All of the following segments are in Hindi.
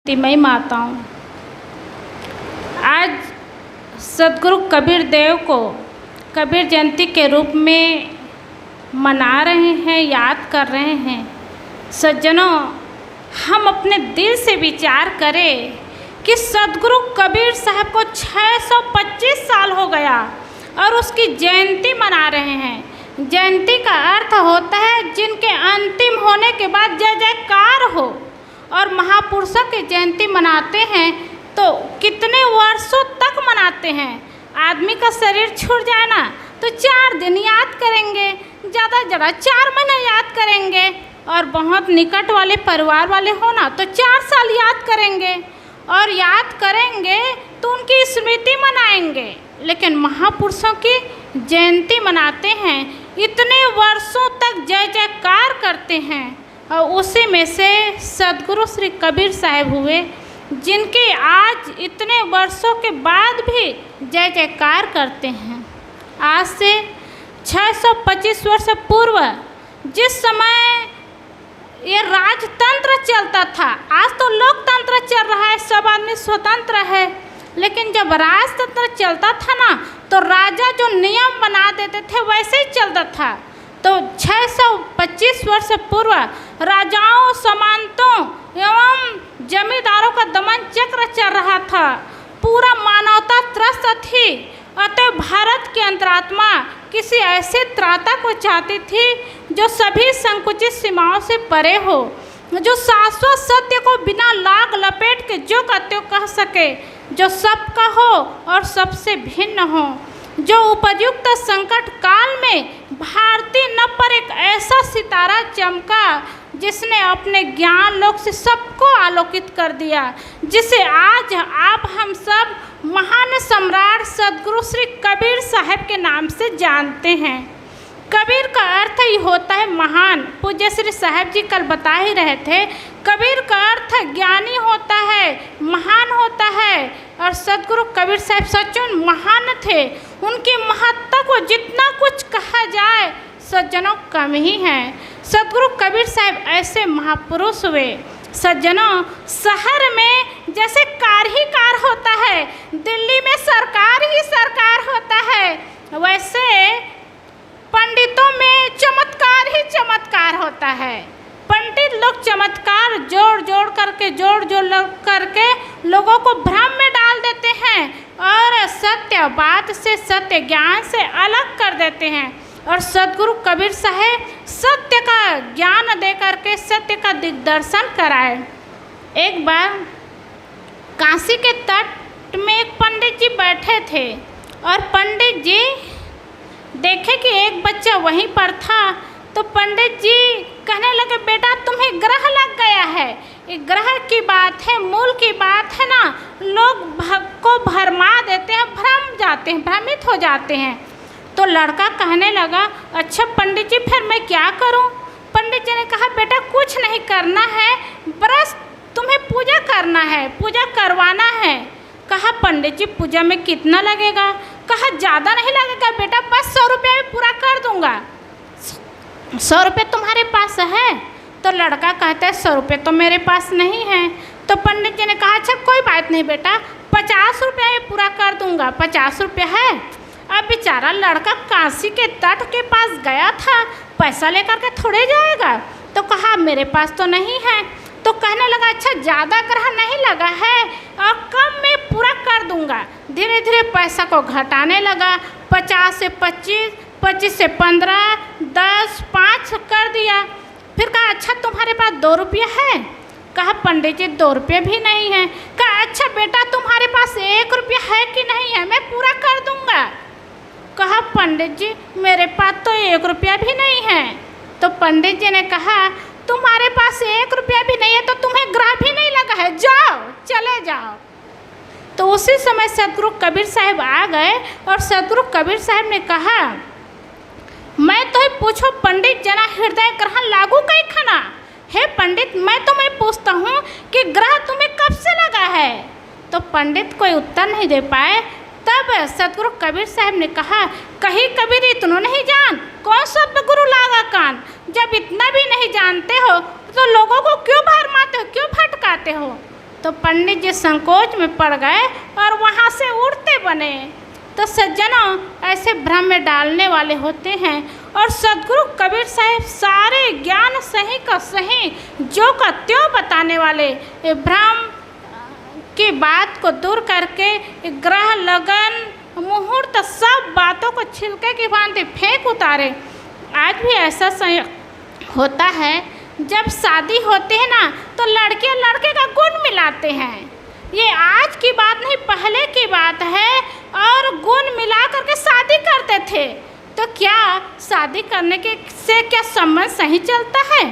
शांतिमयी माताओं, आज सद्गुरु कबीर देव को कबीर जयंती के रूप में मना रहे हैं, याद कर रहे हैं। सज्जनों, हम अपने दिल से विचार करें कि सद्गुरु कबीर साहब को 625 साल हो गया और उसकी जयंती मना रहे हैं। जयंती का अर्थ होता है जिनके अंतिम होने के बाद जय जयकार हो। और महापुरुषों की जयंती मनाते हैं तो कितने वर्षों तक मनाते हैं। आदमी का शरीर छूट जाए ना तो 4 दिन याद करेंगे, ज़्यादा 4 महीने याद करेंगे, और बहुत निकट वाले परिवार वाले हो ना तो 4 साल याद करेंगे। और याद करेंगे तो उनकी स्मृति मनाएंगे। लेकिन महापुरुषों की जयंती मनाते हैं, इतने वर्षों तक जय जयकार करते हैं। और उसी में से सद्गुरु श्री कबीर साहब हुए, जिनके आज इतने वर्षों के बाद भी जय जयकार करते हैं। आज से 625 वर्ष पूर्व जिस समय ये राजतंत्र चलता था, आज तो लोकतंत्र चल रहा है, सब आदमी स्वतंत्र है, लेकिन जब राजतंत्र चलता था ना तो राजा जो नियम बना देते थे वैसे ही चलता था। तो 625 वर्ष पूर्व राजाओं, सामंतों एवं जमींदारों का दमन चक्र चल रहा था। पूरा मानवता त्रस्त थी। अतः भारत की अंतरात्मा किसी ऐसे त्राता को चाहती थी जो सभी संकुचित सीमाओं से परे हो, जो शाश्वत सत्य को बिना लाग लपेट के जो कहते हो कह सके, जो सबका हो और सबसे भिन्न हो, जो उपयुक्त संकट काल में भारतीय नभ पर एक ऐसा सितारा चमका जिसने अपने ज्ञान लोक से सबको आलोकित कर दिया, जिसे आज आप हम सब महान सम्राट सद्गुरु श्री कबीर साहब के नाम से जानते हैं। कबीर का अर्थ ही होता है महान। पूज्य श्री साहब जी कल बता ही रहे थे, कबीर का अर्थ ज्ञानी होता है, महान होता है। और सद्गुरु कबीर साहब सचमुच महान थे। उनकी महत्ता को जितना कुछ कहा जाए सज्जनों कम ही है। सद्गुरु कबीर साहब ऐसे महापुरुष हुए। सज्जनों, शहर में जैसे कार ही कार होता है, दिल्ली में सरकार ही सरकार होता है, वैसे पंडितों में चमत्कार ही चमत्कार होता है। पंडित लोग चमत्कार जोड़ जोड़ करके लोगों को भ्रम में डाल देते हैं और सत्य बात से, सत्य ज्ञान से अलग कर देते हैं। और सद्गुरु कबीर साहब सत्य का ज्ञान दे करके सत्य का दिग्दर्शन कराए। एक बार काशी के तट में एक पंडित जी बैठे थे और पंडित जी देखे कि एक बच्चा वहीं पर था, तो पंडित जी कहने लगे, बेटा तुम्हें ग्रह लग गया है। ये ग्रह की बात है, मूल की बात है ना, लोग को भरमा देते हैं, भ्रम जाते हैं, भ्रमित हो जाते हैं। तो लड़का कहने लगा, अच्छा पंडित जी फिर मैं क्या करूं? पंडित जी ने कहा, बेटा कुछ नहीं करना है, बस तुम्हें पूजा करना है, पूजा करवाना है। कहा, पंडित जी पूजा में कितना लगेगा? कहा, ज़्यादा नहीं लगेगा बेटा, बस 100 रुपये में पूरा कर दूंगा। 100 रुपये तुम्हारे पास है? तो लड़का कहता है 100 रुपये तो मेरे पास नहीं है। तो पंडित जी ने कहा, अच्छा कोई बात नहीं बेटा, 50 रुपये में पूरा कर दूंगा। 50 रुपये है। अब बेचारा लड़का काशी के तट के पास गया था, पैसा लेकर के थोड़े जाएगा। तो कहा, मेरे पास तो नहीं है। तो कहने लगा, अच्छा ज़्यादा ग्रह नहीं लगा है और कम में पूरा कर दूंगा। धीरे धीरे पैसा को घटाने लगा, 50 से 25, 25 से 15, 10, 5 कर दिया। फिर कहा, अच्छा तुम्हारे पास 2 रुपये है? कहा, पंडित जी 2 रुपये भी नहीं है। कहा, अच्छा बेटा तुम्हारे पास 1 रुपया है कि नहीं है? मैं पूरा कर दूंगा। कहा, पंडित जी मेरे पास तो 1 रुपया भी नहीं है। तो पंडित जी ने कहा, तुम्हारे पास 1 रुपया भी नहीं है तो तुम्हें ग्रह भी नहीं लगा है, जाओ चले जाओ। तो उसी समय सद्गुरु कबीर साहब आ गए और सद्गुरु कबीर साहब ने कहा, मैं तो पूछो पंडित जना हृदय ग्रहण लागू कई खाना हे पंडित, मैं तुम्हें पूछता हूँ कि ग्रह तुम्हें कब से लगा है? तो पंडित कोई उत्तर नहीं दे पाए। तब सद्गुरु कबीर साहब ने कहा, कहीं कबीर इतना नहीं जान, कौन सब गुरु लागा कान? जब इतना भी नहीं जानते हो तो लोगों को क्यों भरमाते हो, क्यों भटकाते हो? तो पंडित जी संकोच में पड़ गए और वहाँ से उड़ते बने। तो सज्जनों, ऐसे भ्रम में डालने वाले होते हैं और सदगुरु कबीर साहब सारे ज्ञान सही का सही, जो का त्यों बताने वाले, ये भ्रम की बात को दूर करके ग्रह लगन मुहूर्त सब बातों को छिलके की भांति फेंक उतारे। आज भी ऐसा होता है, जब शादी होती है ना तो लड़के और लड़के का गुण मिलाते हैं। ये आज की बात नहीं, पहले की बात है, और गुण मिला करके शादी करते थे। तो क्या शादी करने के से क्या संबंध सही चलता है?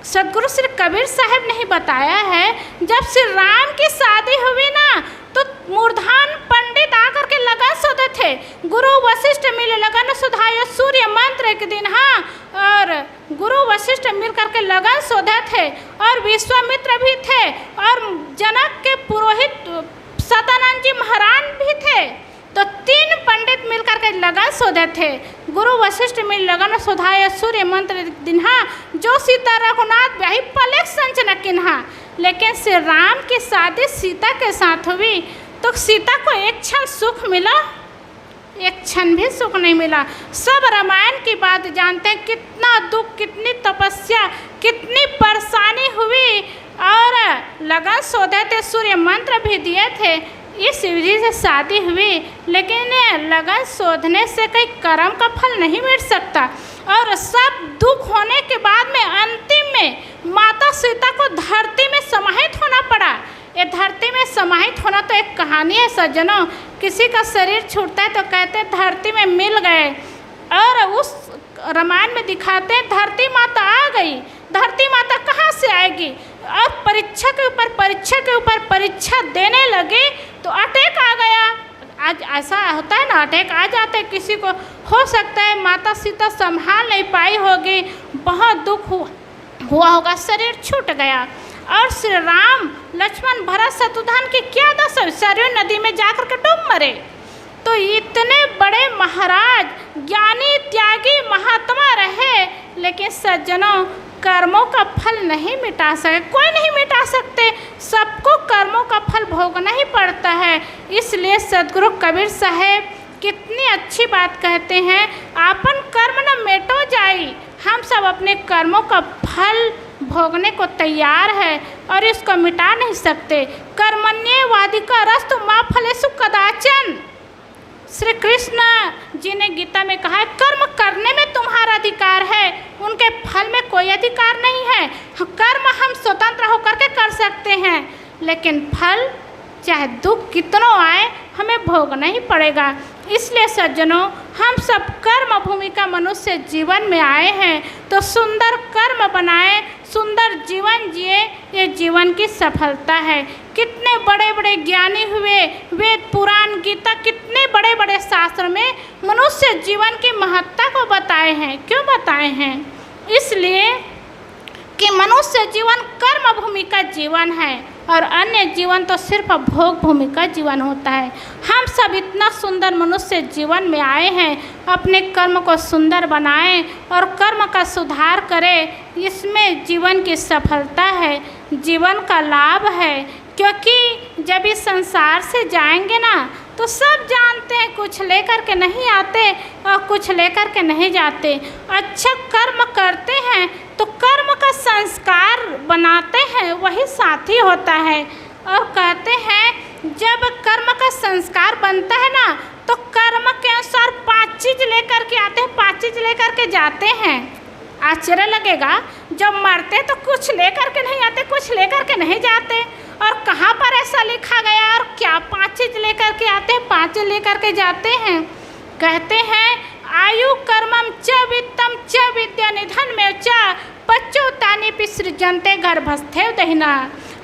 सदगुरु श्री कबीर साहब ने ही बताया है, जब श्री राम की शादी हुई ना तो मूर्धान पंडित आकर के लगन सोते थे। गुरु वशिष्ठ मिले लगन सुधायो सूर्य मंत्र एक दिन, हाँ, और गुरु वशिष्ठ मिल करके लगन सोधे थे, और विश्वामित्र भी थे, और जनक के पुरोहित सदानंद जी महाराज भी थे। तो 3 पंडित मिल करके लगन सोधे थे। गुरु वशिष्ठ मिल लगन सोधाय सूर्य मंत्र दिन्हा, जो सीता रघुनाथ ब्याही पलेख संचन किन्हा। लेकिन श्री राम की शादी सीता के साथ हुई तो सीता को एक क्षण सुख मिला? एक क्षण भी सुख नहीं मिला। सब रामायण की बात जानते हैं, कितना दुख, कितनी तपस्या, कितनी परेशानी हुई, और लगन सोधे थे, सूर्य मंत्र भी दिए थे, इस विधि से शादी हुई। लेकिन लगन शोधने से कई कर्म का फल नहीं मिल सकता, और सब दुख होने के बाद में अंतिम में माता सीता को धरती में समाहित होना पड़ा। ये धरती में समाहित होना तो एक कहानी है सज्जनों। किसी का शरीर छूटता है तो कहते हैं धरती में मिल गए, और उस रामायण में दिखाते हैं धरती माता आ गई। धरती माता कहाँ से आएगी? और परीक्षा के ऊपर परीक्षा के ऊपर परीक्षा देने लगे तो अटैक आ गया। आज ऐसा होता है ना, अटैक आ जाते हैं किसी को। हो सकता है माता सीता संभाल नहीं पाई होगी, बहुत दुख हुआ होगा, शरीर छूट गया। और श्री राम लक्ष्मण भरत शत्रुघ्न की क्या दशा, सरयू नदी में जाकर के डूब मरे। तो इतने बड़े महाराज, ज्ञानी, त्यागी, महात्मा रहे, लेकिन सज्जनों कर्मों का फल नहीं मिटा सके, कोई नहीं मिटा सकते, सबको कर्मों का फल भोगना ही पड़ता है। इसलिए सदगुरु कबीर साहब कितनी अच्छी बात कहते हैं, आपन कर्म न मेटो जाई। हम सब अपने कर्मों का फल भोगने को तैयार है और इसको मिटा नहीं सकते। कर्मण्येवाधिका रस्तु मा फलेषु कदाचन। श्री कृष्ण जी ने गीता में कहा है, कर्म करने में तुम्हारा अधिकार है, उनके फल में कोई अधिकार नहीं है। कर्म हम स्वतंत्र होकर के कर सकते हैं, लेकिन फल चाहे दुख कितनों आए हमें भोगना ही पड़ेगा। इसलिए सज्जनों, हम सब कर्म भूमि का मनुष्य जीवन में आए हैं, तो सुंदर कर्म बनाएं, सुंदर जीवन जिए, ये जीवन की सफलता है। कितने बड़े बड़े ज्ञानी हुए, वेद पुराण गीता, कितने बड़े बड़े शास्त्र में मनुष्य जीवन की महत्ता को बताए हैं। क्यों बताए हैं? इसलिए कि मनुष्य जीवन कर्म भूमि का जीवन है और अन्य जीवन तो सिर्फ भोग भूमि का जीवन होता है। हम सब इतना सुंदर मनुष्य जीवन में आए हैं, अपने कर्म को सुंदर बनाएं और कर्म का सुधार करें। इसमें जीवन की सफलता है, जीवन का लाभ है। क्योंकि जब इस संसार से जाएंगे ना तो सब जानते हैं, कुछ लेकर के नहीं आते और कुछ लेकर के नहीं जाते। अच्छा कर्म करते हैं तो कर्म का संस्कार बनाते हैं, वही साथी होता है। और कहते हैं जब कर्म का संस्कार बनता है ना तो कर्म के अनुसार 5 चीज़ लेकर के आते हैं, 5 चीज़ लेकर के जाते हैं। आश्चर्य लगेगा, जब मरते तो कुछ लेकर के नहीं आते, कुछ लेकर के नहीं जाते। और कहाँ पर ऐसा लिखा गया और क्या 5 चीज़ लेकर के आते हैं, 5 लेकर के जाते हैं? कहते हैं आयु कर्मम च वित्तम च विद्या निधन में च पच्चोतानी पिसृजन्ते गर्भस्थे दहिना।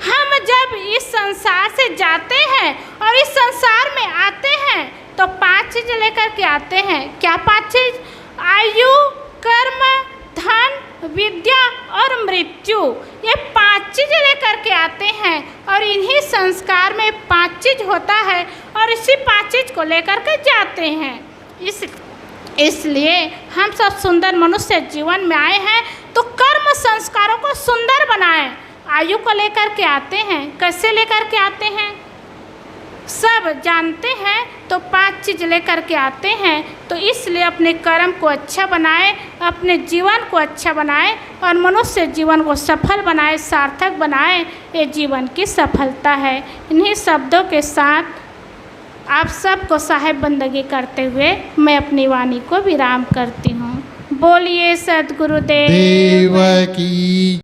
हम जब इस संसार से जाते हैं और इस संसार में आते हैं तो 5 चीज़ लेकर के आते हैं। क्या 5 चीज़? आयु, कर्म, धन, विद्या और मृत्यु। ये 5 चीज़ लेकर के आते हैं और इन्हीं संस्कार में 5 चीज़ होता है और इसी 5 चीज़ को लेकर के जाते हैं। इसलिए हम सब सुंदर मनुष्य जीवन में आए हैं तो कर्म संस्कारों को सुंदर बनाएं, आयु को लेकर के आते हैं। कैसे लेकर के आते हैं? सब जानते हैं तो 5 चीज़ लेकर के आते हैं। तो इसलिए अपने कर्म को अच्छा बनाए, अपने जीवन को अच्छा बनाए और मनुष्य जीवन को सफल बनाए, सार्थक बनाए। ये जीवन की सफलता है। इन्हीं शब्दों के साथ आप सबको साहेब बंदगी करते हुए मैं अपनी वाणी को विराम करती हूँ। बोलिए सद्गुरुदेव देव की।